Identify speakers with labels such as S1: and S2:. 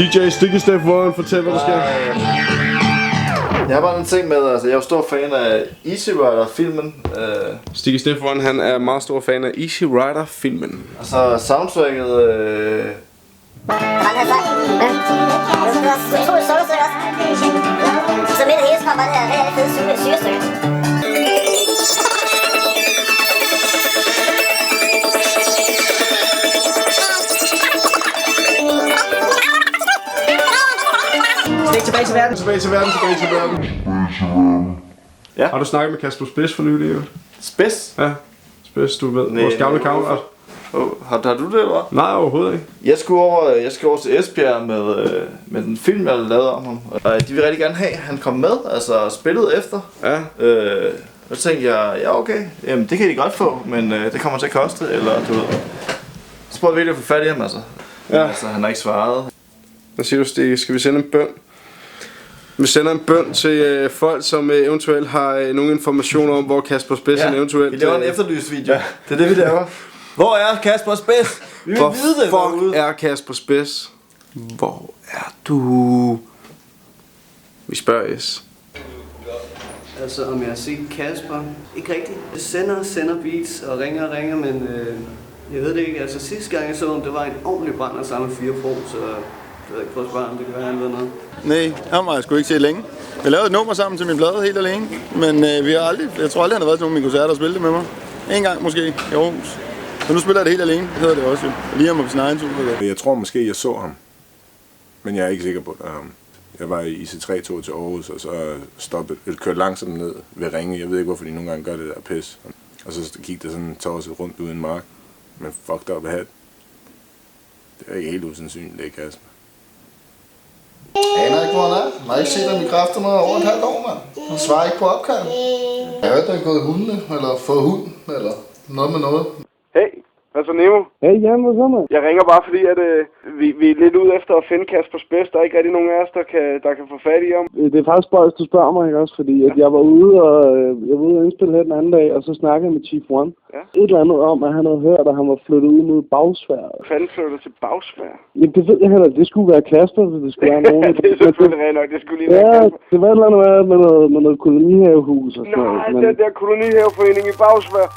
S1: DJ Sticky Step One, fortæl hvad der sker.
S2: Jeg har bare en ting med, altså jeg er jo stor fan af Easy Rider-filmen.
S1: Sticky Step One, han er meget stor fan af Easy Rider-filmen.
S2: Og så soundtracket...
S3: Så midt i hele kommer det her fede syrestykke.
S4: Tilbage til verden.
S1: Tilbage til verden.
S2: Ja.
S1: Har du snakket med Kasper Spids for nylig?
S2: Spids?
S1: Ja, Spids, du ved. Vores gamle kammerat.
S2: Har du det, eller?
S1: Nej, overhovedet ikke.
S2: Jeg skulle over til Esbjerg med den film, jeg lavede om ham. Og de vil rigtig gerne have, han kom med, altså spillet efter.
S1: Ja.
S2: Og så tænkte jeg, ja okay, jamen det kan de godt få, men det kommer til at koste, eller du ved. Så prøvede vi virkelig at få fat i ham, altså.
S1: Ja.
S2: Altså, han har ikke svaret.
S1: Hvad siger du, Stig? Skal vi sende en bøn? Vi sender en bøn til folk, som eventuelt har nogle informationer om, hvor Kasper Spids eventuelt...
S2: vi laver en efterlyst video. Ja. Det er det, vi laver. Hvor er Kasper Spids? Vi vil
S1: hvor
S2: vide det
S1: fuck er Kasper Spids? Hvor er du? Vi spørger S.
S4: Altså om jeg har set Kasper? Ikke rigtigt. Jeg sender beats og ringer, men jeg ved det ikke. Altså sidste gang jeg så ham, det var en ordentlig brænder sammen med 4 Pro, så jeg ved ikke, prøv at spørge, om det kan være, han ved noget.
S5: Nej, ham har jeg sgu ikke set længe. Vi lavede et nummer sammen til min plade helt alene, men vi har aldrig, jeg tror aldrig, han har været til nogle af mine koncerter og spillet det med mig. En gang måske i Aarhus. Så nu spiller jeg det helt alene, hedder det også jo. Lige ham på sin egen tur.
S6: Jeg tror måske, jeg så ham, men jeg er ikke sikker på det. Jeg var i IC3-tog til Aarhus, og så kørte langsomt ned ved Ringe. Jeg ved ikke, hvorfor de nogle gange gør det der pis. Og så gik der sådan en tosset rundt uden mark. Men fucked up hat. Det er ikke helt usandsynligt, det er Kasper.
S7: Jeg aner ikke, hvor han er. Jeg har ikke set ham i kræfterne over et halvt år, mand. Han svarer ikke på opkald. Jeg har hørt, at han er gået i hundene, eller fået hund, eller noget med noget.
S1: Hey, hvad så Nemo?
S8: Hey Jan, hvad så med?
S1: Jeg ringer bare fordi, at vi er lidt ude efter at finde Kasper Spids. Der er ikke rigtig nogen af os, der kan få fat i ham.
S8: Det er faktisk bare, at du spørger mig, ikke også? Fordi at jeg var ude og indspille her den anden dag, og så snakkede jeg med Chief One. Ja. Et eller andet om, at han havde hørt, at han var flyttet ud mod Bagsvær.
S1: Fanden flyttede til Bagsvær?
S8: Jamen, det ved jeg heller. Det skulle være Kasper, hvis det skulle være nogen.
S1: Det er selvfølgelig rent nok. Det skulle lige være Kasper.
S8: Det var et eller andet med noget kolonihavehus og sådan noget.
S1: Nej, den der kolonihaveforening i Bagsvær.